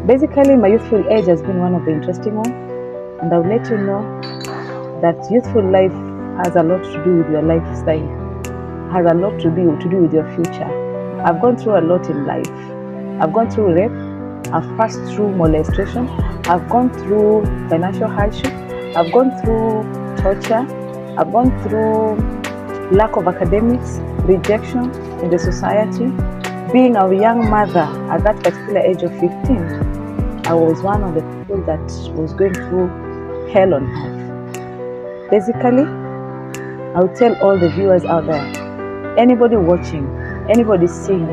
Basically, my youthful age has been one of the interesting ones, and I'll let you know that youthful life has a lot to do with your lifestyle, has a lot to do with your future. I've gone through a lot in life. I've gone through rape, I've passed through molestation, I've gone through financial hardship, I've gone through torture, I've gone through lack of academics, rejection in the society. Being a young mother at that particular age of 15, I was one of the people that was going through hell on earth. Basically, I'll tell all the viewers out there, anybody watching, anybody seeing,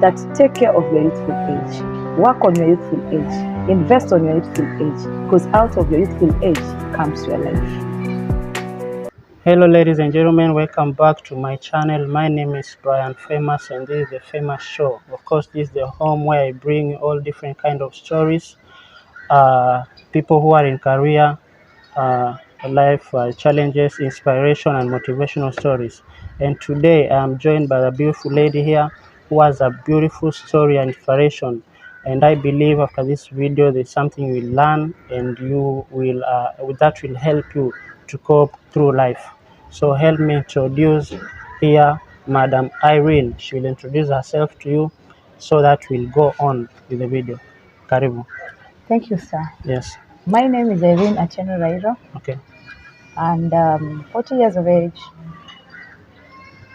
that take care of your youthful age. Work on your youthful age. Invest on your youthful age, because out of your youthful age comes your life. Hello ladies and gentlemen, welcome back to my channel. My name is Brian Famous and this is the Famous Show. Of course, this is the home where I bring all different kind of stories, people who are in career, life challenges, inspiration and motivational stories. And today I am joined by a beautiful lady here who has a beautiful story and inspiration. And I believe after this video there's something you will learn and you will that will help you to cope through life. So help me introduce here Madam Irene. She will introduce herself to you so that we'll go on with the video. Karibu. Thank you, sir. Yes. My name is Irine Atieno, Okay. and 40 years of age,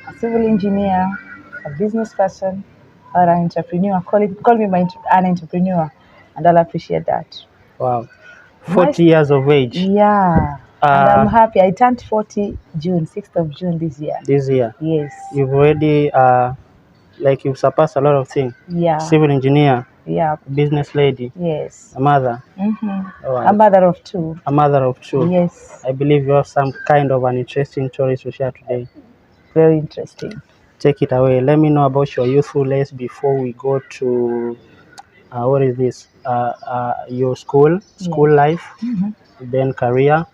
a civil engineer, a business person, or an entrepreneur. Call me an entrepreneur, and I'll appreciate that. Wow. 40 years of age. Yeah. And I'm happy. I turned 40 June, 6th of June this year. This year. Yes. You've already you've surpassed a lot of things. Yeah. Civil engineer. Yeah. Business lady. Yes. A mother. A mother of two. A mother of two. Yes. I believe you have some kind of an interesting story to share today. Very interesting. Take it away. Let me know about your youthful days before we go to what is this? Your school life, then career,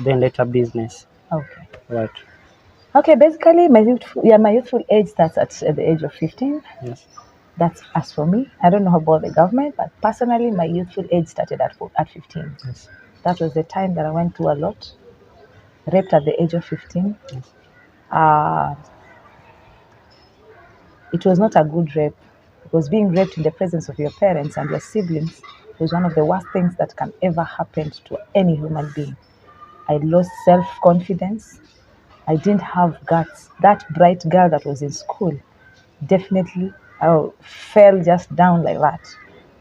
then later business. Okay. Right. Okay. Basically, my youthful age starts at the age of 15. Yes. That's as for me. I don't know about the government, but personally, my youthful age started at 15. Yes. That was the time that I went through a lot. Raped at the age of 15. Yes. It was not a good rape, because being raped in the presence of your parents and your siblings was one of the worst things that can ever happen to any human being. I lost self-confidence. I didn't have guts. That bright girl that was in school, definitely I fell just down like that.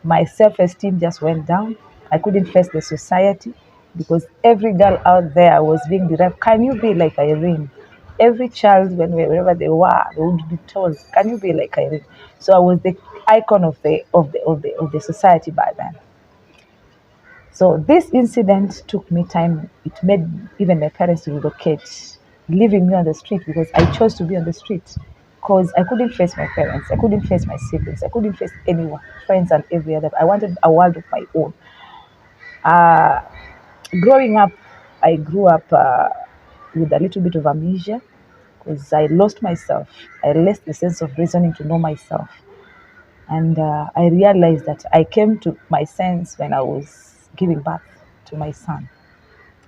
My self-esteem just went down. I couldn't face the society, because every girl out there was being derived. Can you be like Irene? Every child, wherever they were, they would be told, "Can you be like Irene?" So I was the icon of the society by then. So this incident took me time. It made even my parents relocate, leaving me on the street, because I chose to be on the street. Because I couldn't face my parents, I couldn't face my siblings, I couldn't face anyone, friends and every other. I wanted a world of my own. Growing up, I grew up with a little bit of amnesia, because I lost myself. I lost the sense of reasoning to know myself. And I realized that I came to my sense when I was giving birth to my son.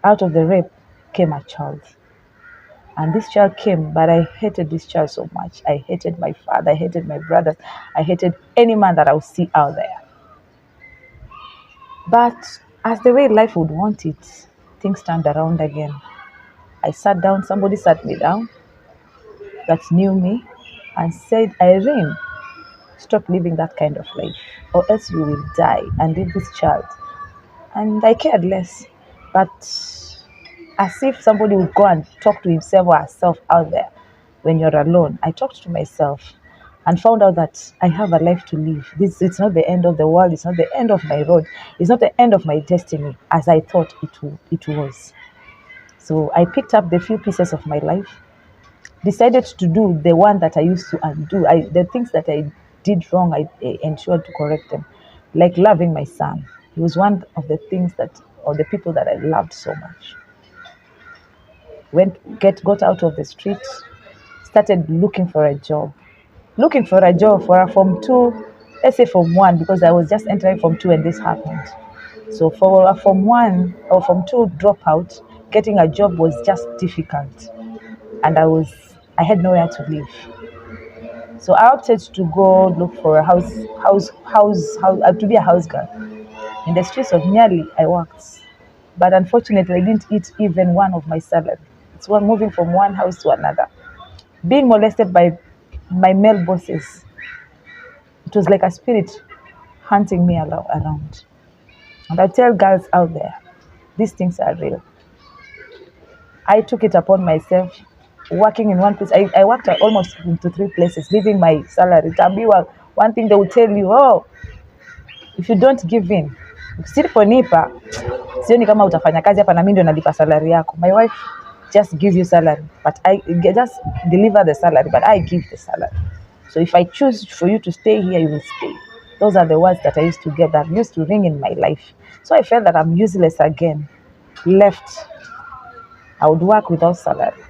Out of the rape came a child. And this child came, but I hated this child so much. I hated my father, I hated my brothers, I hated any man that I would see out there. But as the way life would want it, things turned around again. I sat down, somebody sat me down that knew me and said, "Irene, stop living that kind of life, or else you will die and leave this child." And I cared less. But as if somebody would go and talk to himself or herself out there when you're alone, I talked to myself and found out that I have a life to live. It's not the end of the world. It's not the end of my road. It's not the end of my destiny, as I thought it was. So I picked up the few pieces of my life, decided to do the one that I used to undo. The things that I did wrong, I ensured to correct them, like loving my son. He was one of the things or the people that I loved so much. Got out of the street, started looking for a job. Looking for a job for a Form 2 let's say Form 1, because I was just entering Form 2 and this happened. So for a Form 1 or Form 2 dropout, getting a job was just difficult. And I had nowhere to live. So I opted to go look for a to be a house girl. In the streets of Nyali, I worked. But unfortunately, I didn't eat even one of my salary. It's one moving from one house to another. Being molested by my male bosses, it was like a spirit hunting me around. And I tell girls out there, these things are real. I took it upon myself, working in one place. I worked at almost into 3 places, leaving my salary. Tabiwa, one thing they will tell you, oh, if you don't give in, usiponipa, sioni kama utafanya kazi hapa na mimi ndio nalipa salary yako. My wife just gives you salary, but I just deliver the salary, but I give the salary. So if I choose for you to stay here, you will stay. Those are the words that I used to get, that used to ring in my life. So I felt that I'm useless again. Left. I would work without salary.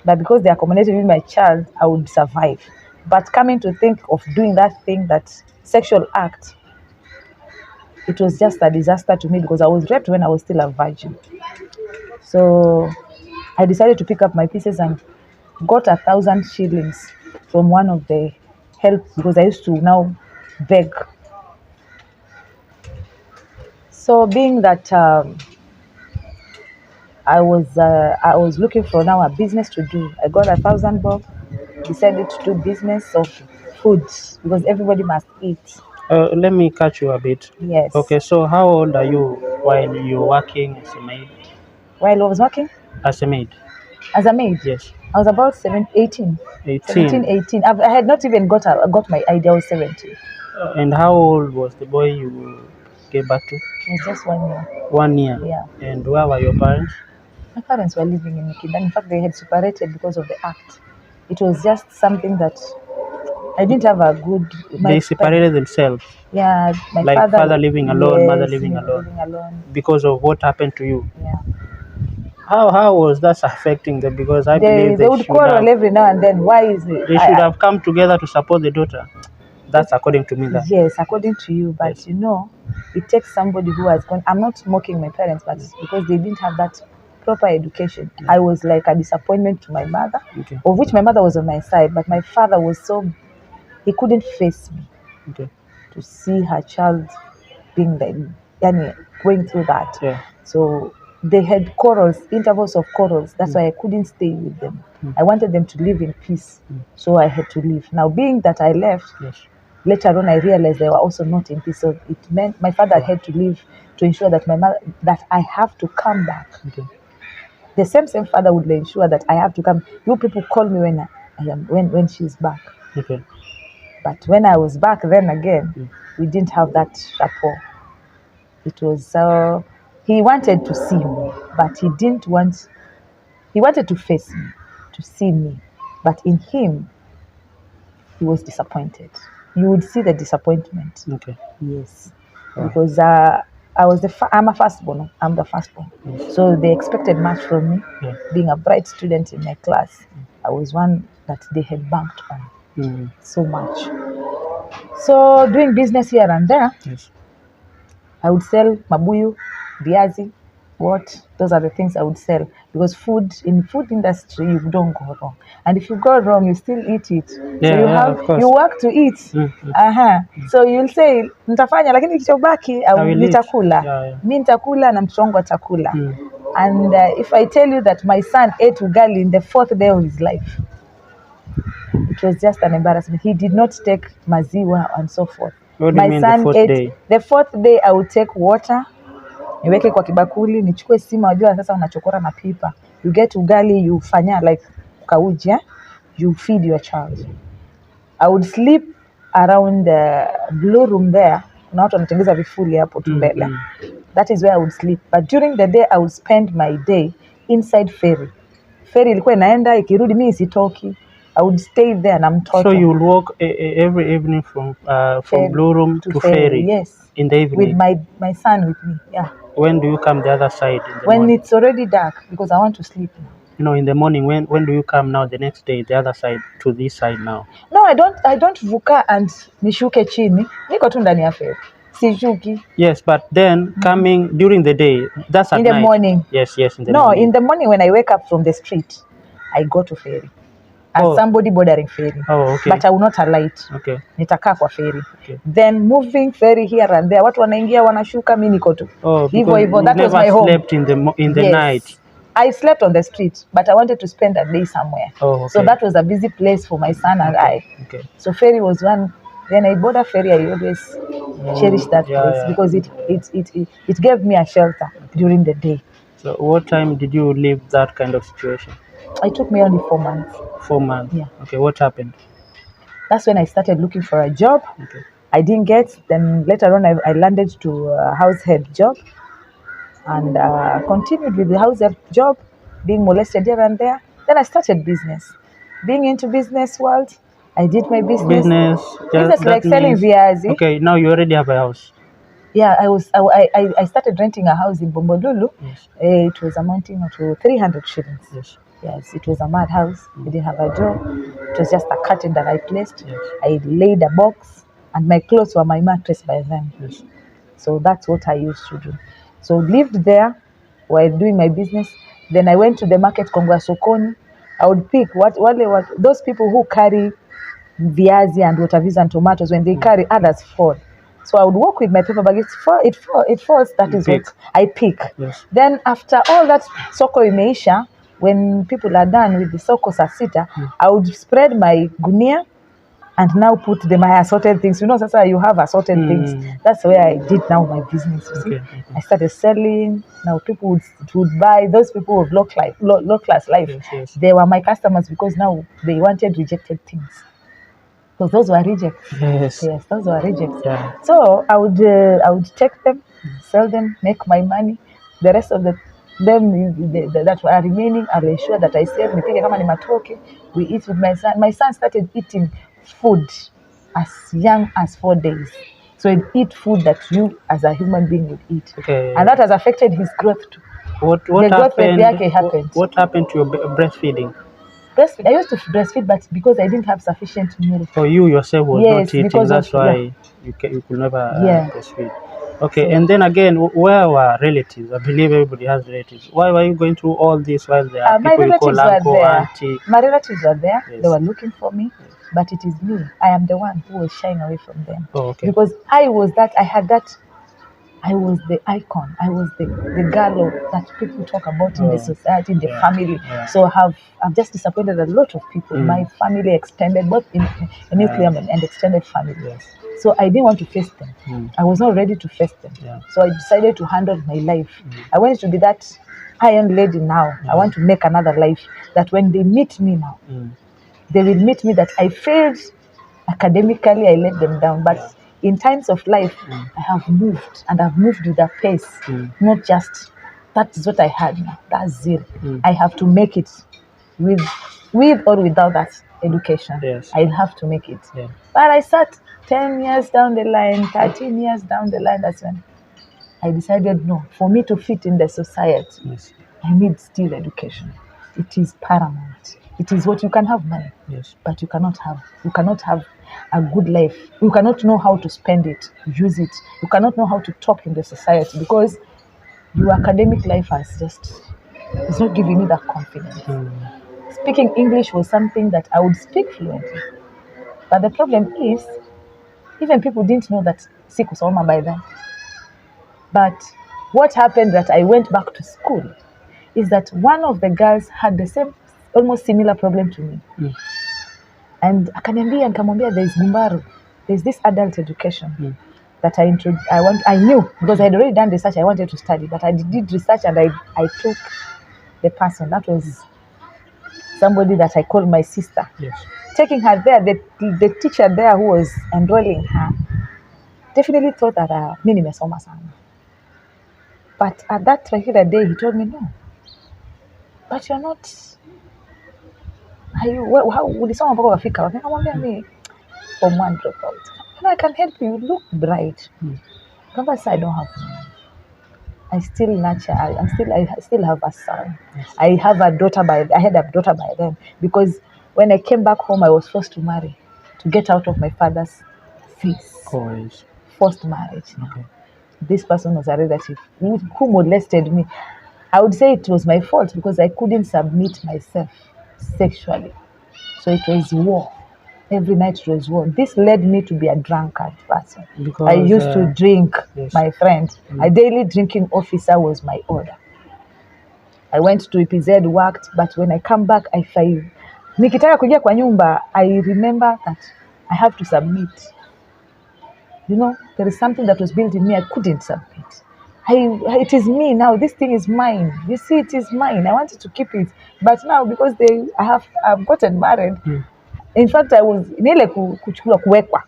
But because they accommodated with my child, I would survive. But coming to think of doing that thing, that sexual act, it was just a disaster to me because I was raped when I was still a virgin. So I decided to pick up my pieces and got 1,000 shillings from one of the help, because I used to now beg. So being that I was looking for now a business to do, I got 1,000 bob, decided to do business of food because everybody must eat. Let me catch you a bit. Yes. Okay, so how old are you while you're working as a maid? While I was working As a maid? as a maid? Yes. I was about 18. 18. I had not even got my ID. I was 17. And how old was the boy you gave back to? It was just 1 year. 1 year? Yeah. And where were your parents? My parents were living in Mikindani. In fact, they had separated because of the act. It was just something that I didn't have a good... They separated themselves? Yeah, my like father living alone, yes, mother living alone. Because of what happened to you? Yeah. How was that affecting them? Because I believe they would quarrel every now and then. Why is it? They should have come together to support the daughter. That's according to me. That. Yes, according to you. But yes, you know, it takes somebody who has gone... I'm not mocking my parents, but because they didn't have that proper education. Yeah. I was like a disappointment to my mother, okay, of which my mother was on my side, but my father was so... He couldn't face me, okay, to see her child being going through that. Yeah. So they had quarrels, intervals of quarrels. That's why I couldn't stay with them. I wanted them to live in peace. So I had to leave. Now, being that I left, yes, later on I realized they were also not in peace. So it meant my father had to leave to ensure that that I have to come back. Okay. The same father would ensure that I have to come. You people call me when she's back. Okay. But when I was back then again, we didn't have that rapport. It was he wanted to see me, but he didn't want... He wanted to face me, to see me, but in him, he was disappointed. You would see the disappointment. Okay. Yes. Because I'm a firstborn. I'm the firstborn. Yes. So they expected much from me. Yeah. Being a bright student in my class, I was one that they had banked on so much. So doing business here and there, yes, I would sell mabuyu, viazi, those are the things I would sell, because in food industry you don't go wrong, and if you go wrong you still eat it. Yeah, so you work to eat. So you'll say nitafanya lakini kichobaki nitakula. Mimi nitakula na mtoto wangu atakula. And if I tell you that my son ate ugali in the 4th day of his life, it was just an embarrassment. He did not take maziwa and so forth. What do you mean son ate the 4th day. I would take water, niweke kwa kibakuli, nichukue sima. Wajua sasa unachokora na pipa. You get ugali, you fanya like kauji, you feed your child. I would sleep around the blue room there. Kuna watu wanatengeza vifuli hapo tu mbele. That is where I would sleep. But during the day I would spend my day inside ferry. Ferry ilikuwa inaenda ikirudi, mimi sitoki. I would stay there na mtoto. So you will walk every evening from Blue Room to ferry? Yes. In the evening? With my son with me, yeah. When do you come the other side? When morning? It's already dark, because I want to sleep now. in the morning, when do you come now the next day, the other side to this side now? No, I don't vuka and nishuke chini. Niko tu ndani ya feri. Sishuki. Yes, but then coming during the day, that's at In the night. morning. Yes, in the No, morning. in the morning when I wake up from the street, I go to ferry. As somebody bordering ferry. Oh, okay. But I will not alight. Okay. Nitakaa kwa ferry. Okay. Then moving ferry here and there. Watu wanaingia wanashuka, mimi niko tu. Hivyo. That was my home. Slept in the night. I slept on the street, but I wanted to spend a day somewhere. Oh, okay. So that was a busy place for my son and I. Okay. So ferry was one. When I board a ferry, I always cherish that place because it gave me a shelter during the day. So what time did you leave that kind of situation? It took me only 4 months. 4 months? Yeah. Okay, what happened? That's when I started looking for a job. Okay. I didn't get. Then later on, I landed to a house head job and continued with the house head job, being molested here and there. Then I started business. Being into business world, I did my business. Business like selling viazi. Okay, now you already have a house. Yeah, I started renting a house in Bombolulu. Yes. It was amounting to 300 shillings. Yes. Yes, it was a mad house. We didn't have a door. It was just a curtain that I placed. Yes. I laid a box and my clothes were my mattress by then. Yes. So that's what I used to do. So lived there while doing my business. Then I went to the market Kongwa Sokoni. I would pick what those people who carry viazi and watervisa and tomatoes, when they carry, others fall. So I would walk with my paper bag. It falls. That is what I pick. Yes. Then after all that soko imeisha, when people are done with the soko saa sita, I would spread my gunia and now put my assorted things. Sasa you have assorted things. That's where I did now my business. Okay. I started selling. Now people would buy. Those people of low class life. Yes. They were my customers because now they wanted rejected things. Because those were rejects. Yes, those were rejects. Yeah. So I would take them, sell them, make my money. The rest of them that were remaining, I'll ensure that I save. Nipike kama ni matoke. We eat with my son. My son started eating food as young as 4 days. So he'd eat food that you as a human being would eat. Okay. And that has affected his growth too. What happened? What happened to your breastfeeding? I used to breastfeed, but because I didn't have sufficient milk. So you yourself was not eating, that's why you could never breastfeed. Okay, so, and then again, where were relatives? I believe everybody has relatives. Why were you going through all this while there are people you call uncle, auntie? My relatives were there. Yes. They were looking for me, but it is me. I am the one who was shying away from them. Oh, okay. Because I was the icon. I was the girl that people talk about in the society, in the family. Yeah. So I've just disappointed a lot of people. My family extended, both in nuclear and extended family. Yes. So I didn't want to face them. I was not ready to face them. Yeah. So I decided to handle my life. I wanted to be that iron lady now. I want to make another life that when they meet me now, they will meet me that I failed academically, I let them down. But in times of life, I have moved, and I've moved with a pace. Not just, that is what I had now. That's zeal. I have to make it with or without that education. Yes. I'll have to make it. Yeah. But I sat 10 years down the line, 13 years down the line, that's when I decided, no, for me to fit in the society, I need still education. It is paramount. It is what you can have money, but you cannot have a good life. You cannot know how to spend it, use it. You cannot know how to talk in the society because your academic life is not giving you that confidence. Speaking English was something that I would speak fluently. But the problem is, even people didn't know that sikusoma by then. But what happened that I went back to school is that one of the girls had the same, almost similar problem to me. And nikamwambia there's Gumbaru, there's this adult education that I knew because I had already done research. I wanted to study, but I did research and I took the person. That was somebody that I called my sister. Taking her there, the teacher there who was enrolling her definitely thought that mimi nimesoma sana. But at that particular day, he told me, no, but you're not. How would someone Wafika? Nikamwambia me from one dropout. I can help you. You look bright. Remember, I don't have money. I still nurture. I still have a son. I have a daughter I had a daughter by then, because when I came back home, I was forced to marry to get out of my father's face. Always. Forced marriage. Okay. This person was a relative who molested me. I would say it was my fault because I couldn't submit myself sexually. So it was war. Every night it was war. This led me to be a drunkard person. Because I used to drink, yes. my friend. A daily drinking officer was my order. I went to EPZ, worked, but when I come back, I failed. Nikitaka kuingia kwa nyumba, I remember that I have to submit. You know, there is something that was built in me I couldn't submit. It is me now. This thing is mine. You see, it is mine. I wanted to keep it, but now because I've gotten married. In fact, I was nile kuchukuliwa kuwekwa.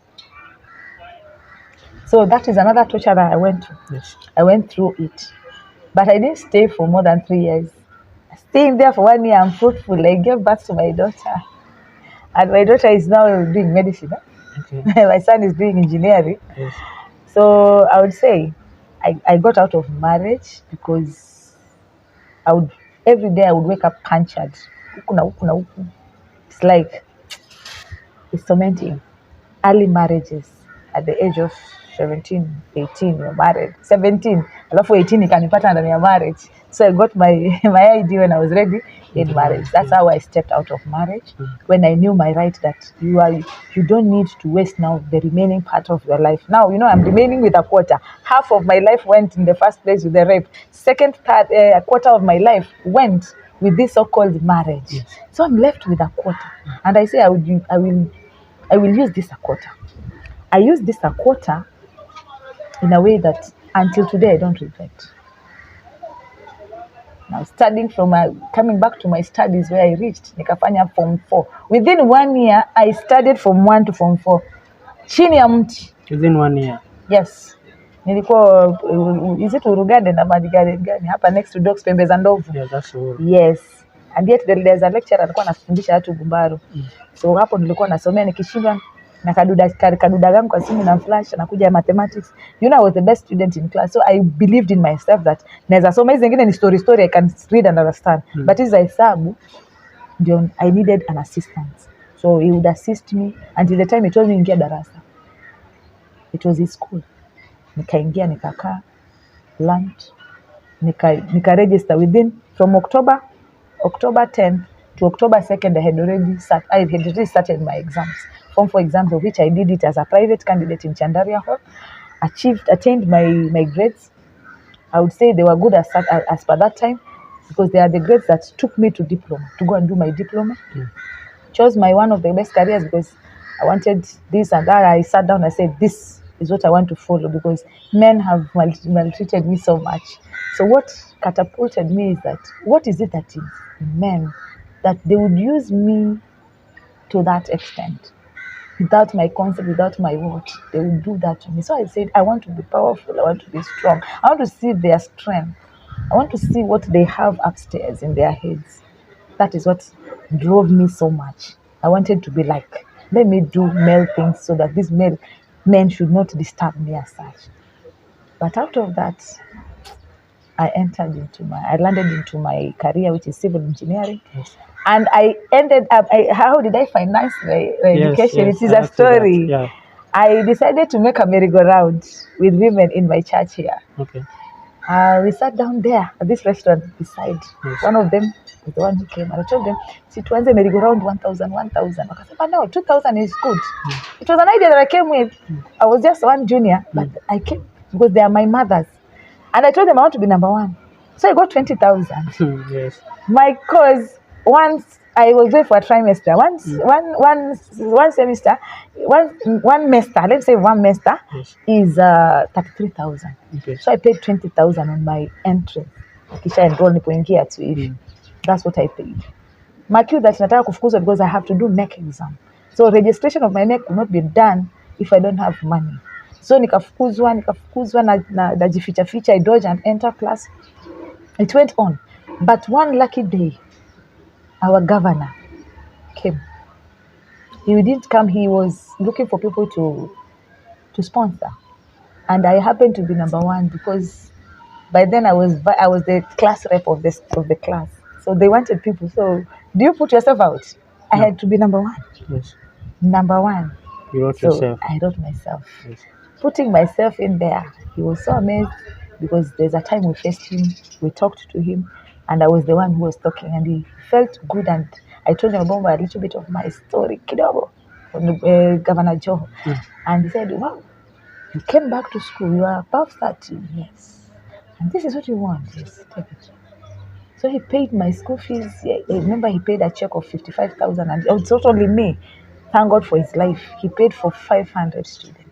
So that is another torture that I went through. Yes. I went through it, but I didn't stay for more than 3 years. Staying there for 1 year, I'm fruitful. I gave birth to my daughter, and my daughter is now doing medicine. Okay. My son is doing engineering. Yes. So I would say I got out of marriage because every day I would wake up punctured. It's like it's tormenting. Early marriages at the age of 17, 18, you're married. 17, alafu 18 ikanipata ndani ya marriage. So I got my ID when I was ready in marriage. That's how I stepped out of marriage, when I knew my right that you don't need to waste now the remaining part of your life. Now, you know, I'm remaining with a quarter. Half of my life went in the first place with the rape. Second part, a quarter of my life went with this so-called marriage. Yes. So I'm left with a quarter. And I say I will use this a quarter. I use this a quarter in a way that until today I don't regret. Now coming back to my studies where I reached, nikafanya form 4. Within 1 year, I studied from 1 to form 4. Chini ya mti. Within 1 year? Yes. Nilikuwa, is it Urugade na Madigade gani? Hapa next to Docs Pembe za Ndovu. Yeah, that's all. Yes. And yet there's a lecturer alikuwa anafundisha watu Gumbaru. So hapo nilikuwa nasomea nikishindwa na kaduda gangu kwa simu na flash nakuja mathematics. You know, I was the best student in class, so I believed in myself that naweza soma hizo zingine ni story I can read and understand. But hizo hesabu ndio I needed an assistant, so he would assist me until the time he told me ingia darasa. It was his school. Nikaingia, nikakaa, learned, nika register within from October 10th to October 2nd. I had already started my exams. Form 4 exams, of which I did it as a private candidate in Chandaria Hall. Attained my grades. I would say they were good as per that time, because they are the grades that took me to diploma, to go and do my diploma. Chose one of the best careers because I wanted this and that. I sat down and said, this is what I want to follow, because men have maltreated me so much. So what catapulted me is that, what is it that is men that they would use me to that extent? Without my concept, without my word, they would do that to me. So I said, I want to be powerful. I want to be strong. I want to see their strength. I want to see what they have upstairs in their heads. That is what drove me so much. I wanted to be like, let me do male things so that these male men should not disturb me as such. But out of that, I landed into my career, which is civil engineering. Yes. And I ended up, how did I finance my education? Yes, it is a story. Yeah. I decided to make a merry-go-round with women in my church here. Okay. We sat down there at this restaurant beside. Yes. One of them was the one who came. And I told them, tuanze merry-go-round 1,000. Wakasema, no, 2,000 is good. It was an idea that I came with. I was just one junior, but I came because they are my mothers. And I told them I want to be number 1. So I got 20,000. Yes. My cause, once I was there for a trimester, one semester, one semester, let's say 1 semester, yes, is 33,000. Okay. So I paid 20,000 on my entry. Kisha enroll nipoingia tu hivi. That's what I paid. My cue that nataka kufukuzwa because I have to do NEC exam. So registration of my NEC will not be done if I don't have money. So nikafukuzwa na jificha, I dodge and enter class. It went on. But one lucky day, our governor came. He didn't come, he was looking for people to sponsor. And I happened to be number 1 because By then I was the class rep of the class. So they wanted people. So do you put yourself out? I No. had to be number one. Yes. Number one. You wrote So yourself. I wrote myself. Yes. Putting myself in there, he was so amazed because there's a time we faced him, we talked to him, and I was the one who was talking, and he felt good. And I told him about a little bit of my story, kidogo, from Governor Joe. And he said, wow, you came back to school, you are above 30, yes. And this is what you want, yes, take it. So he paid my school fees. I remember he paid a check of 55,000, and it's not only me. Thank God for his life. He paid for 500 students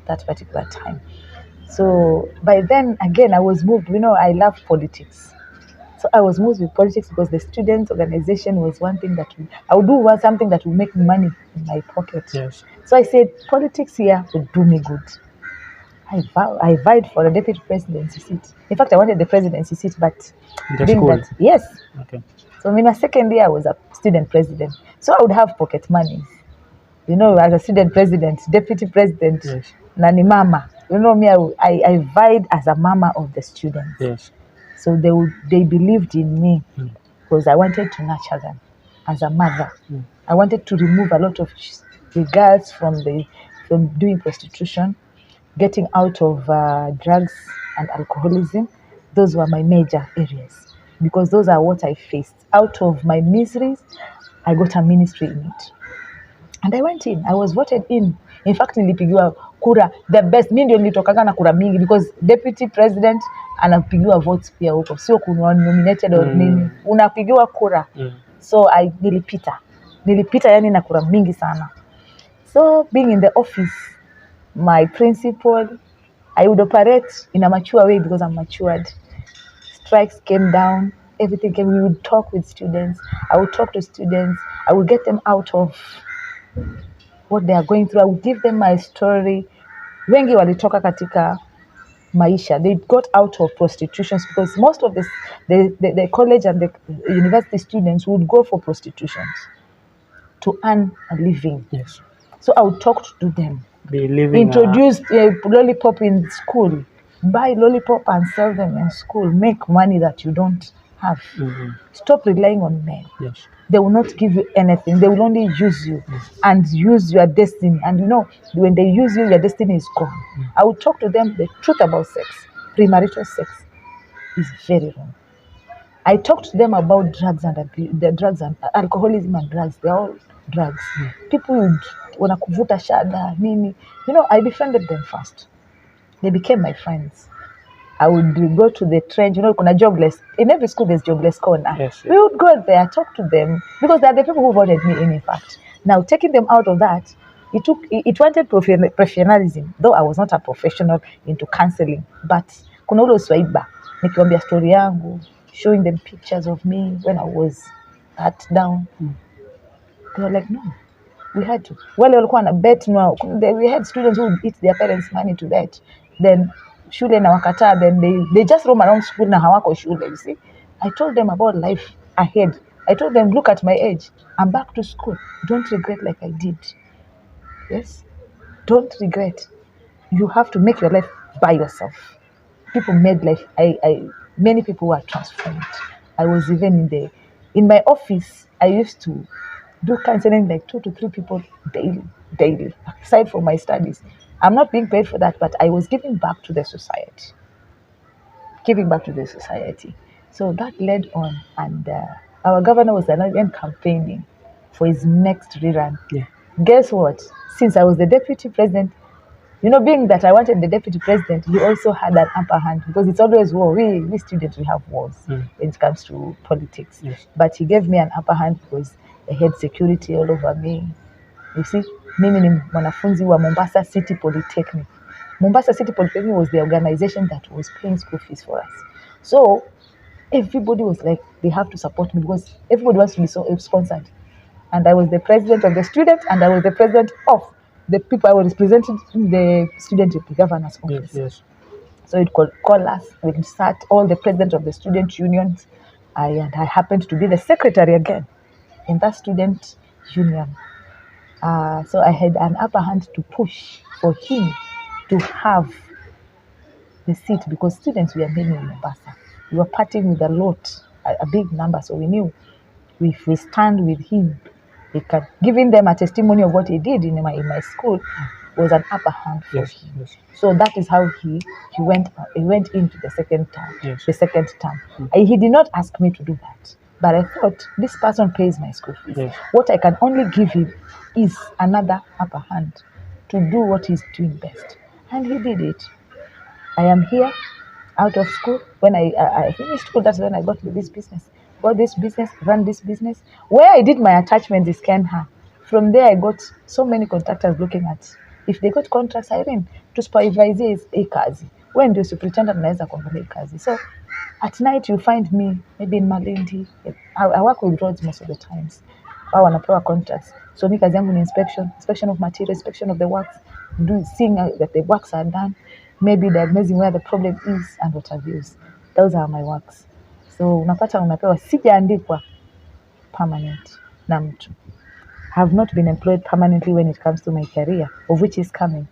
that particular time. So by then, again, I was moved. I love politics. So I was moved with politics because the student organization was one thing that I would do something that would make money in my pocket. Yes. So I said, politics here would do me good. I vied for the deputy presidency seat. In fact, I wanted the presidency seat, but In the being school. that, yes. Okay. So in my second year, I was a student president. So I would have pocket money. As a student president, deputy president, Yes. nani mama. Me, I vied as a mama of the students. Yes. So they believed in me because I wanted to nurture them as a mother. I wanted to remove a lot of the girls from doing prostitution, getting out of drugs and alcoholism. Those were my major areas because those are what I faced. Out of my miseries, I got a ministry in it. And I went in. I was voted in. In fact, nilipigiwa kura the best. Mimi ndio nilitokanga na kura mingi because deputy president anapigiwa votes pia huko. Sio kuwa nominated or nini. Unapigiwa kura. So nilipita yani na kura mingi sana. So being in the office, my principal, I would operate in a mature way because I'm matured. Strikes came down, everything came. We would talk with students. I would talk to students. I would get them out of what they are going through. I would give them my story. Wengi walitoka katika maisha. They got out of prostitutions because most of the college and the university students would go for prostitutions to earn a living. Yes. So I would talk to them. Introduce lollipop in school. Buy lollipop and sell them in school. Make money that you don't have. Stop relying on men. Yes. They will not give you anything. They will only use you and use your destiny. And when they use you, your destiny is gone. I will talk to them the truth about sex. Premarital sex is very wrong. I talked to them about drugs and alcoholism and drugs. They're all drugs. People wanakuvuta shada, nini. I befriended them first. They became my friends. I would go to the trench, kuna jobless. In every school, there's jobless corner. Yes. We would go there, talk to them, because they're the people who voted me in fact. Now, taking them out of that, it wanted professionalism, though I was not a professional into counseling, but kuna ule swaiba, nikiwambia story yangu, showing them pictures of me when I was hurt down. They were like, no, we had to. Wale walikuwa na bet, we had students who would eat their parents' money to bet. Then shule na wakataa, then they just roam around school na hawako shule, you see. I told them about life ahead. I told them, look at my age. I'm back to school. Don't regret like I did. Yes? Don't regret. You have to make your life by yourself. People made life. Many people were transformed. I was even in my office, I used to do counseling like 2 to 3 people daily, aside from my studies. I'm not being paid for that, but I was giving back to the society. So that led on, and our governor was even campaigning for his next rerun. Yeah. Guess what? Since I was the deputy president, being that I wanted the deputy president, he also had an upper hand because it's always war. We students, we have wars when it comes to politics. Yes. But he gave me an upper hand because I had security all over me. You see, mimi ni mwanafunzi wa Mombasa City Polytechnic. Mombasa City Polytechnic was the organization that was paying school fees for us. So everybody was like, they have to support me because everybody wants to be so sponsored. And I was the president of the students, and I was the president of the people I was representing the student governor's office. Yes. So it could call us, we'd start all the president of the student unions. And I happened to be the secretary again in that student union. So I had an upper hand to push for him to have the seat because students were many in Mombasa. We were partying with a big number, so we knew if we stand with him, we can giving them a testimony of what he did in my school was an upper hand for him. Yes. So that is how he went into the second term. Yes. The second term. He did not ask me to do that, but I thought this person pays my school fees. Yes. What I can only give him is another upper hand to do what he's doing best, and he did it. I am here out of school. When I finished school, that's when I got to this business. Got this business, run this business. Where I did my attachment is Kenha. From there, I got so many contractors looking at if they got contracts. Irene, to supervise is a kazi. When the superintendent naweza kuangalia kazi. So at night you find me maybe in Malindi. I work with roads most of the times. Wao wanapewa contracts. So mi kazi yangu ni inspection of material, inspection of the works, seeing that the works are done, maybe diagnosing where the problem is and what have you. Those are my works. So unapata unapewa, sijaandikwa permanent na mtu. Have not been employed permanently when it comes to my career, of which is coming.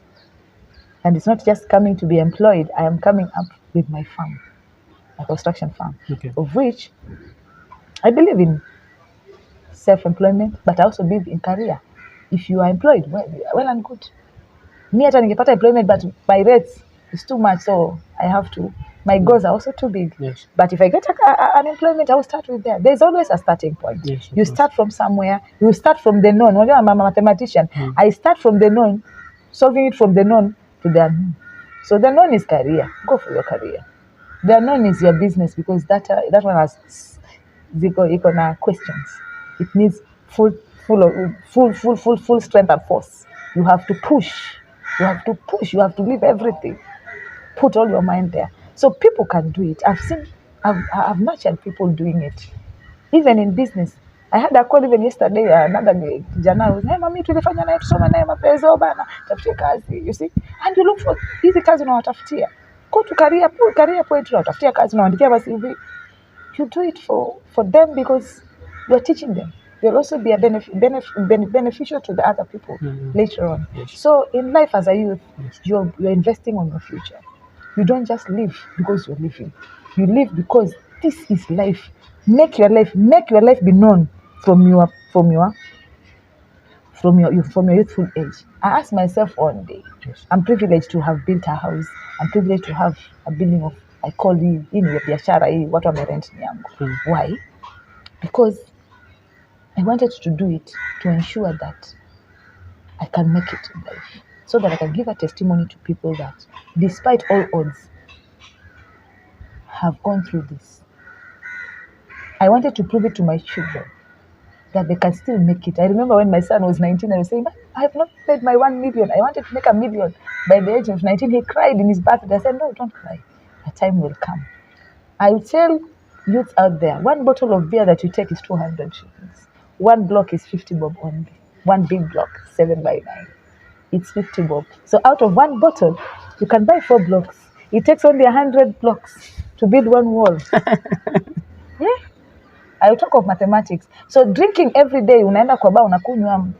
And it's not just coming to be employed. I am coming up with my farm, my construction farm, Okay. of which I believe in self-employment, but I also believe in career. If you are employed, well and good. Me hata ningepata employment, but my rates is too much, so I have to. My goals are also too big. Yes. But if I get an employment, I will start with there. There's always a starting point. Yes, you start from somewhere. You start from the known. When I'm a mathematician, I start from the known, solving it from the known to the unknown. So the known is career. Go for your career. The unknown is your business because that one has ziko questions. It needs full strength and force. You have to push. You have to leave everything. Put all your mind there. So people can do it. I've nurtured people doing it. Even in business. I had a call even yesterday, another kijana was, hey, mami tulifanya naye tusome naye mapezo bana, tafutie kazi, you see? And you look for hizi kazi unawatafutia. Go to career point, unawatafutia kazi, unawaandikia basi hivi. You do it for them because you're teaching them. They'll also be a beneficial to the other people later on. Yes. So in life as a youth, you're investing on your future. You don't just live because you're living. You live because this is life. Make your life be known from your youthful age. I ask myself one day, I'm privileged to have built a house. I'm privileged to have a building of, I call it, biashara hii, watu wamerent yangu. Why? Because I wanted to do it to ensure that I can make it in life. So that I can give a testimony to people that despite all odds, have gone through this. I wanted to prove it to my children that they can still make it. I remember when my son was 19, I was saying, I have not made my 1 million. I wanted to make 1 million. By the age of 19, he cried in his birthday. I said, no, don't cry. A time will come. I will tell youths out there, 1 bottle of beer that you take is 200 shillings. 1 block is 50 bob only. 1 big block, 7 by 9. It's 50 bob. So out of 1 bottle, you can buy 4 blocks. It takes only 100 blocks to build 1 wall. Yeah? I'll talk of mathematics. So drinking every day, unaenda kwa bar unakunywa,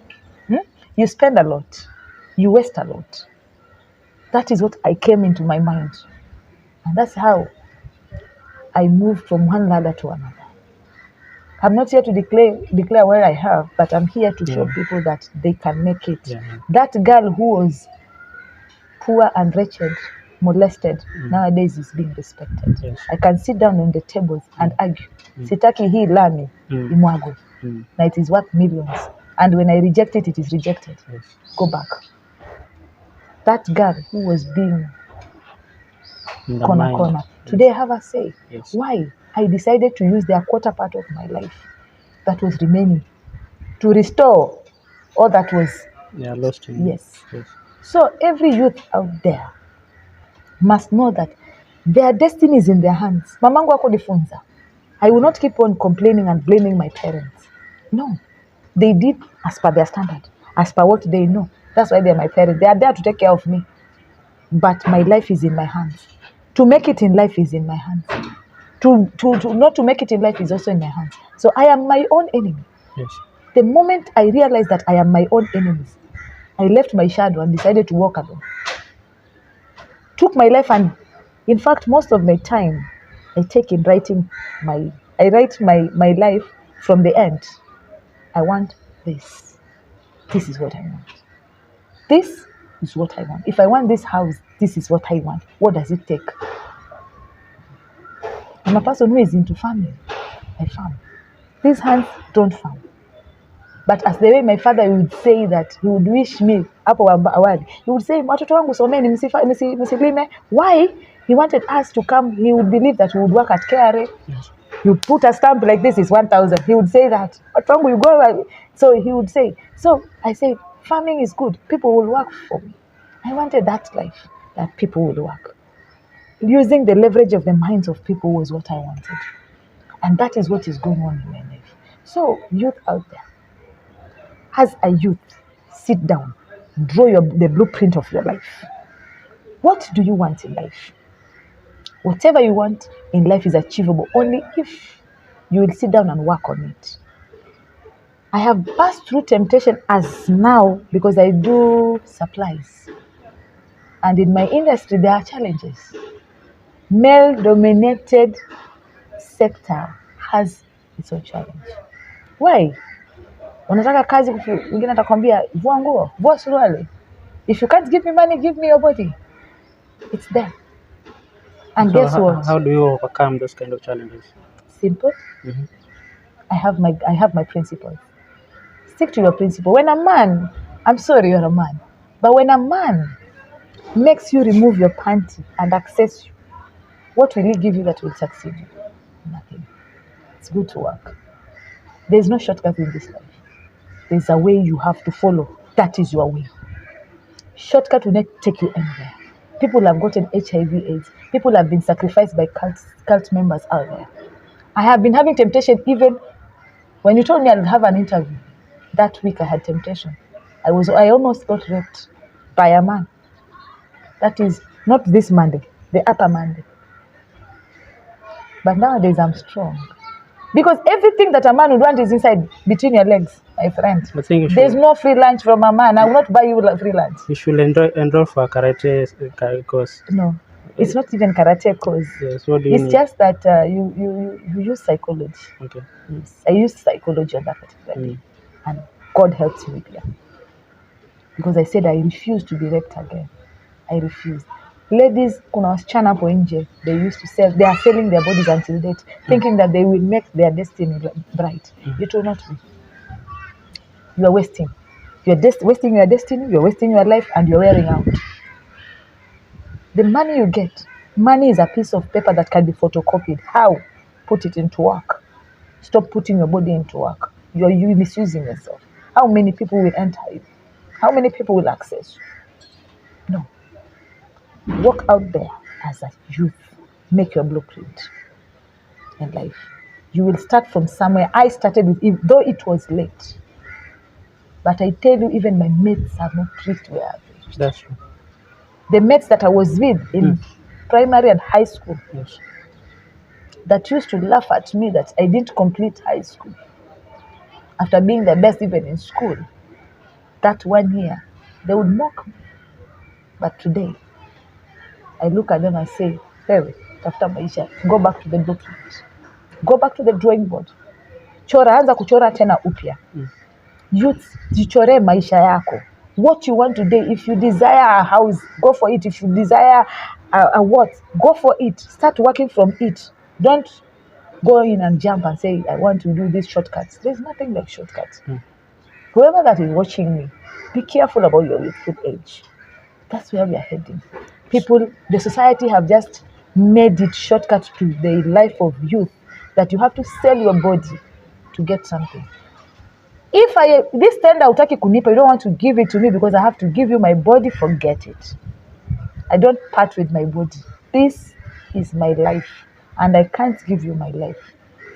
you spend a lot. You waste a lot. That is what I came into my mind. And that's how I moved from one ladder to another. I'm not here to declare where I have, but I'm here to show people that they can make it. Yeah. That girl who was poor and wretched, molested, nowadays is being respected. Yes. I can sit down on the tables and argue. Sitaki hii lami imwagwe. Now it is worth millions. And when I reject it, it is rejected. Yes. Go back. That girl who was being corner. Today I have a say. Yes. Why? I decided to use their quarter part of my life that was remaining to restore all that was lost in yes. So every youth out there must know that their destiny is in their hands. Mamangu hakunifunza. I will not keep on complaining and blaming my parents. No. They did as per their standard, as per what they know. That's why they're my parents. They are there to take care of me. But my life is in my hands. To make it in life is in my hands. To not to make it in life is also in my hands. So I am my own enemy. Yes. The moment I realized that I am my own enemy, I left my shadow and decided to walk alone. Took my life and In fact, most of my time I take in writing I write my life from the end. I want this. This is what I want. This is what I want. If I want this house, this is what I want. What does it take? I'm a person who is into farming. I farm. These hands don't farm. But as the way my father would say that, he would wish me hapo awali. He would say, watoto wangu someni msilime. Why? He wanted us to come. He would believe that we would work at KRA. Yes. You put a stamp like this is 1,000. He would say that. Watoto wangu, you go. So he would say. So I say, farming is good. People will work for me. I wanted that life, that people will work. Using the leverage of the minds of people was what I wanted. And that is what is going on in my life. So, youth out there, as a youth, sit down, draw the blueprint of your life. What do you want in life? Whatever you want in life is achievable only if you will sit down and work on it. I have passed through temptation as now because I do supplies. And in my industry, there are challenges. Male-dominated sector has its own challenge. Why? Unataka kazi, mwingine atakwambia vua nguo, vua suruali. If you can't give me money, give me your body. It's there. And so guess what? How do you overcome those kind of challenges? Simple. Mm-hmm. I have my principles. Stick to your principle. When a man, I'm sorry you're a man, but when a man makes you remove your panty and access you, what will he give you that will succeed you? Nothing. It's good to work. There's no shortcut in this life. There's a way you have to follow. That is your way. Shortcut will not take you anywhere. People have gotten HIV/AIDS. People have been sacrificed by cult members out there. I have been having temptation even when you told me I'd have an interview. That week I had temptation. I almost got raped by a man. That is not this Monday, the upper Monday. But nowadays I'm strong. Because everything that a man would want is inside, between your legs, my friend. There's no free lunch from a man. I will not buy you free lunch. You should enroll for a karate course. No, it's not even karate course. Yes, what do you It's need? just that you use psychology. Okay. Yes, I used psychology on that particular day. And God helped me here. Because I said I refuse to be raped again. I refuse. Ladies, kuna wasichana hapo nje, they are selling their bodies until date, thinking that they will make their destiny bright. It will not be. You are wasting. You're wasting your destiny, you're wasting your life, and you're wearing out. The money you get, money is a piece of paper that can be photocopied. How? Put it into work. Stop putting your body into work. You're misusing yourself. How many people will enter you? How many people will access you? No. Walk out there as a youth. Make your blueprint in life. You will start from somewhere. I started with it, though it was late. But I tell you, even my mates have not reached where I've reached. That's true. The mates that I was with in primary and high school, yes, that used to laugh at me that I didn't complete high school after being the best even in school. That 1 year, they would mock me. But today, I look at them and say, hey, tafuta maisha, go back to the blueprint. Go back to the drawing board. Chora, anza kuchora tena upya. Youth, jichore maisha yako. What you want today, if you desire a house, go for it. If you desire a what, go for it. Start working from it. Don't go in and jump and say, I want to do these shortcuts. There's nothing like shortcuts. Whoever that is watching me, be careful about your youthful age. That's where we are heading. People, the society have just made it shortcut to the life of youth that you have to sell your body to get something. If this tender utaki kunipa, you don't want to give it to me because I have to give you my body, forget it. I don't part with my body. This is my life and I can't give you my life.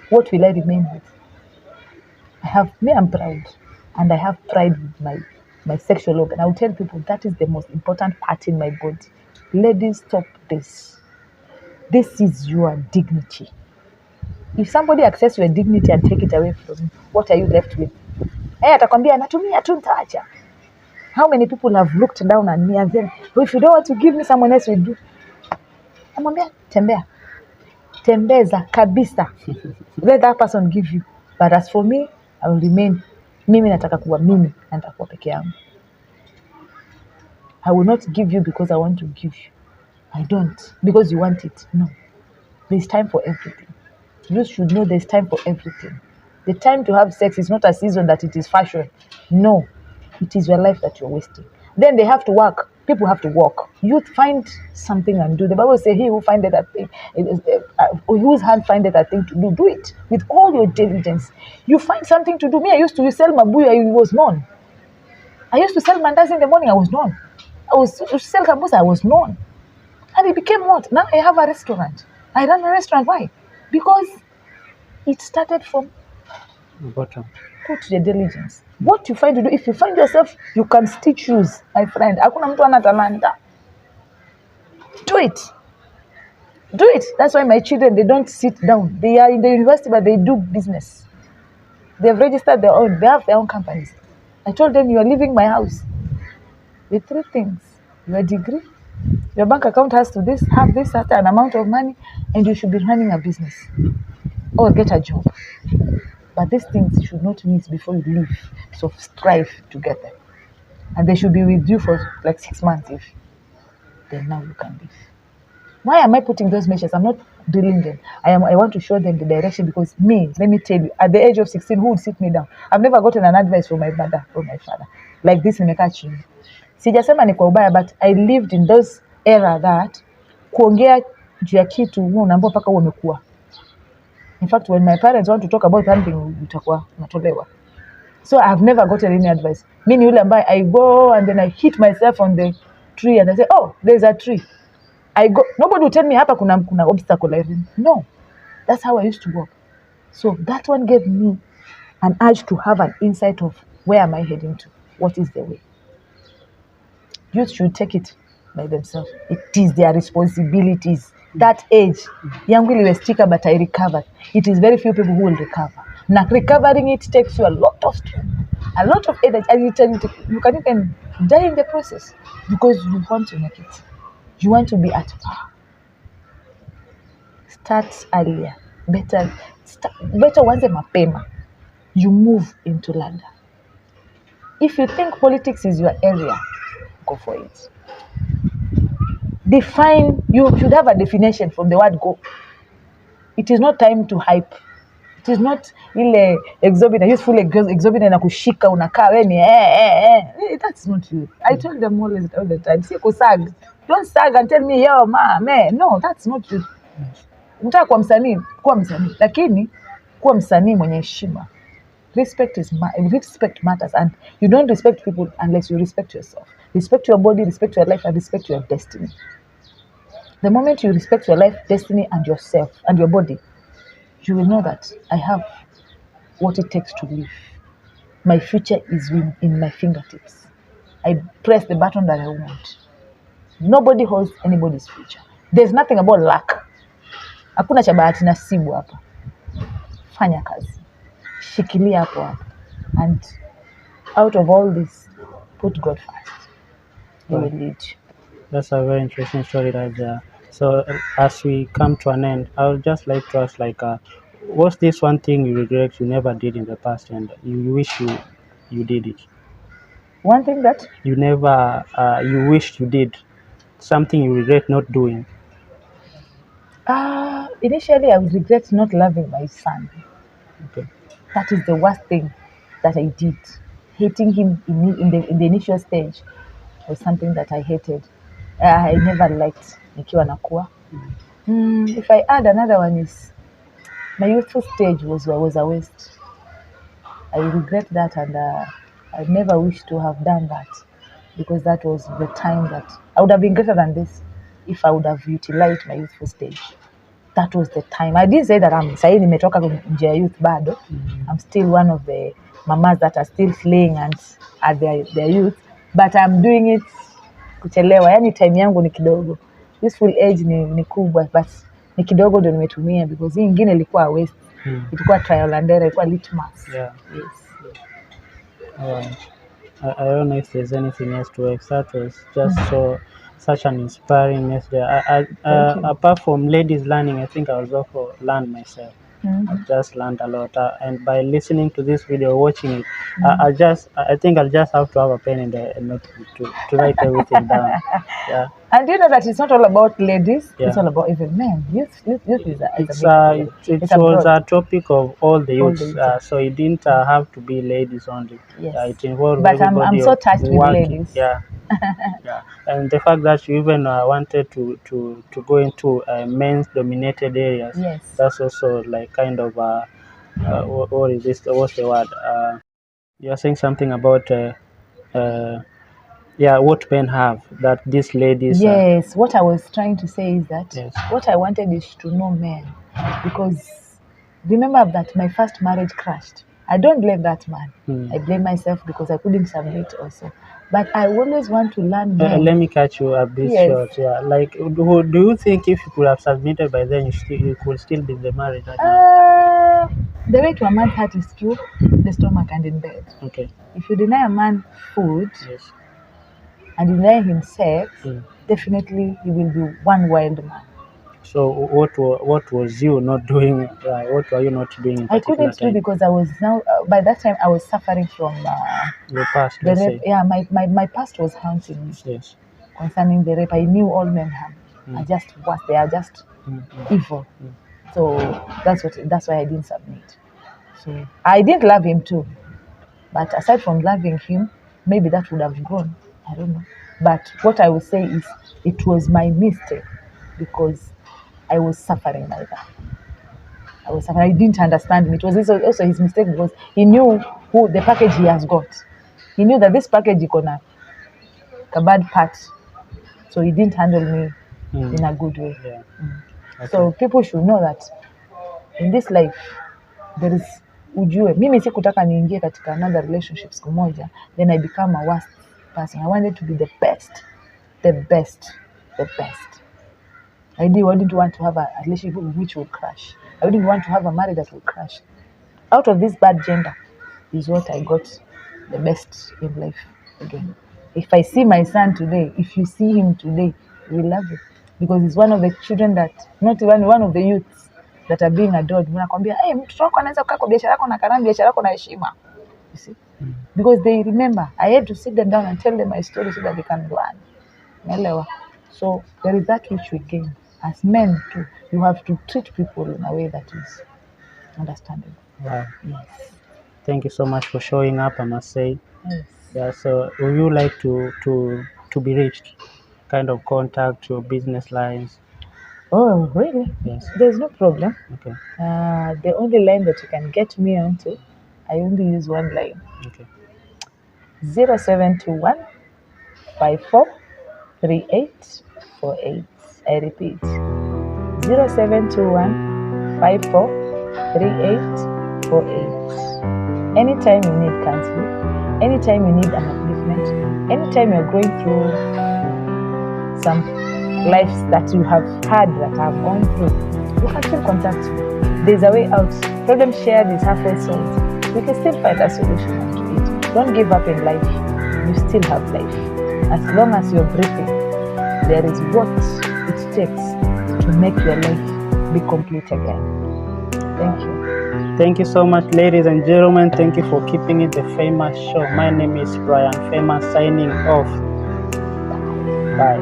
What will I remain with? I'm proud and I have pride with my sexual organ. I will tell people that is the most important part in my body. Ladies, stop this. This is your dignity. If somebody accesses your dignity and take it away from you, what are you left with? Atakwambia natumia tu nitaacha. How many people have looked down on me and said, well, if you don't want to give me, someone else will do. namwambia tembeza kabisa. Let that person give you, but as for me, I will remain. Mimi nataka kuwa mimi, na nitakuwa peke yangu. I will not give you because I want to give you. I don't because you want it. No, there's time for everything. You should know there's time for everything. The time to have sex is not a season that it is fashion. No, it is your life that you're wasting. Then they have to work. People have to work. Youth find something and do. The Bible says, "He who findeth a thing, whose hand findeth a thing to do, do it with all your diligence." You find something to do. Me, I used to sell mabuya. I was known. I used to sell mandazi in the morning. I was known. I was to sell kabusa. I was known. And it became what? Now I have a restaurant. I run a restaurant. Why? Because it started from bottom. Put your diligence. What you find to do, if you find yourself, you can stitch shoes, my friend. Hakuna mtu ana talanta. Do it. Do it. That's why my children, they don't sit down. They are in the university, but they do business. They've registered their own. They have their own companies. I told them, you are leaving my house with 3 things. Your degree, your bank account has to have this certain amount of money, and you should be running a business or get a job. But these things should not miss before you leave. So strive to get them. And they should be with you for like 6 months. If then now you can leave. Why am I putting those measures? I'm not drilling them. I want to show them the direction, because me, let me tell you, at the age of 16, who would sit me down? I've never gotten an advice from my mother or my father. Like this, nimekaa chini. Sijasema ni kwa ubaya, but I lived in those era that kuongea juu ya kitu unaambiwa mpaka umekuwa. In fact, when my parents want to talk about something, utakuwa unatolewa. So I have never gotten any advice. Mimi yule ambaye I go and then I hit myself on the tree and I say, oh, there's a tree. I go. Nobody will tell me hapa kuna obstacle. No, that's how I used to walk. So that one gave me an urge to have an insight of where am I heading to? What is the way? Youth should take it by themselves. It is their responsibilities. That age, yangu iliwestika, but I recovered. It is very few people who will recover. Now recovering it takes you a lot of strength, a lot of energy, and you can even die in the process because you want to make it. You want to be at par. Start earlier. Better once mapema. You move into ladder. If you think politics is your area, go for it. Define, you should have a definition from the word go. It is not time to hype. It is not ile exorbitant, useful exorbitant na kushika unakaa wewe ni that's not you. I tell them all the time, si kusag. Don't sag and tell me yo ma me. No, that's not you. Unataka kuwa msanii, lakini kuwa msanii mwenye heshima. Respect matters, and you don't respect people unless you respect yourself. Respect your body, respect your life, and respect your destiny. The moment you respect your life, destiny, and yourself, and your body, you will know that I have what it takes to live. My future is in my fingertips. I press the button that I want. Nobody holds anybody's future. There's nothing about luck. Hakuna cha bahati nasibu hapa. Fanya kazi. Shikilia hapo. And out of all this, put God first. He will lead you. That's a very interesting story right there. So as we come to an end, I would just like to ask, what's this one thing you regret you never did in the past and you wish you did it? One thing that? You never, you wished you did. Something you regret not doing. Initially I would regret not loving my son. Okay. That is the worst thing that I did. Hating him in the initial stage was something that I hated. I never liked nikiwa nakuwa. If I add another one is my youthful stage was a waste. I regret that, and I never wish to have done that, because that was the time that I would have been greater than this if I would have utilized my youthful stage. That was the time. I didn't say that I'm saying nimetoka nje ya youth bado. I'm still one of the mamas that are still slaying and at their youth, but I'm doing it kuchelewa. Yani time yangu ni kidogo. Youthful age ni kubwa, but ni kidogo ndio nimetumia, because hii nyingine ilikuwa waste. Ilikuwa trial and error, ilikuwa litmus. Yeah. Yes. I don't know if there's anything else to ask. That was just so such an inspiring message. Thank you. Apart from ladies learning, I think I was also learned myself. Mm-hmm. I've just learned a lot, and by listening to this video, watching it, Mm-hmm. I think I'll just have to have a pen and a notebook to write everything down. Yeah, And you know that it's not all about ladies, it's yeah. all about even men. Youth is a It's big problem. it It's a was broad, a topic of all the all the youths, youth. so it didn't have to be ladies only. Yes. It involved But I'm everybody so touched with working. ladies. Yeah, yeah, and the fact that you even wanted to go into men's dominated areas, Yes. that's also like kind of what is this? What's the word? You're saying something about uh, yeah, what men have that these ladies. Yes, what I was trying to say is that Yes. what I wanted is to know men, because remember that my first marriage crashed. I don't blame that man. I blame myself because I couldn't submit also. But I always want to learn men. Let me catch you a bit Yes. short. Yeah, like, do you think if you could have submitted by then, you could still be in the marriage right now? The way to a man's heart is through the stomach and in bed. Okay. If you deny a man food Yes. and deny him sex, Mm. definitely he will be one wild man. So what was you not doing? What were you not doing in I particular couldn't do time? because I was now by that time I was suffering from Your past, the let's rape. say. Yeah, my past was haunting me Yes. concerning the rape. I knew all men are just worse. They are just evil. So that's why I didn't submit. So I didn't love him too, but aside from loving him, maybe that would have grown. I don't know. But what I would say is it was my mistake because I was suffering like that. I didn't understand him. It was also his mistake because he knew who the package he has got. He knew that this package is gonna a bad part, so he didn't handle me in a good way. Yeah. Okay. So people should know that in this life there is ujue. Mimi sikutaka niingie katika another relationship siku moja, then I become a worst person. I wanted to be the best. I didn't want to have a relationship which would crash. I didn't want to have a marriage that would crash. Out of this bad gender is what I got the best in life again. If I see my son today, if you see him today, we love him because he's one of the children that, not even one of the youths that are being adored. Mnakwambia, hey, mtoto wako anaweza kukaa kwa biashara yako na karamu, biashara yako na heshima. You see? Because they remember. I had to sit them down and tell them my story so that they can learn. Naelewa? So there is that which we gain. As men too, you have to treat people in a way that is understandable. Wow. Yes. Thank you so much for showing up, I must say. Yes. Yeah, so would you like to be reached? Kind of contact your business lines? Oh, really? Yes. There's no problem. Okay. The only line that you can get me onto, I only use one line. Okay. 0721 543848. I repeat, 0721 543848. Anytime you need counseling, anytime you need an upliftment, anytime you're going through some lives that you have had, that have gone through, you can still contact me. There's a way out. Problem shared is halfway solved. We can still find a solution to it. Don't give up in life. You still have life. As long as you're breathing, there is what it takes to make your life be complete again. Thank you. Thank you so much, ladies and gentlemen. Thank you for keeping it the Famous Show. My name is Brian Famous, signing off. Bye.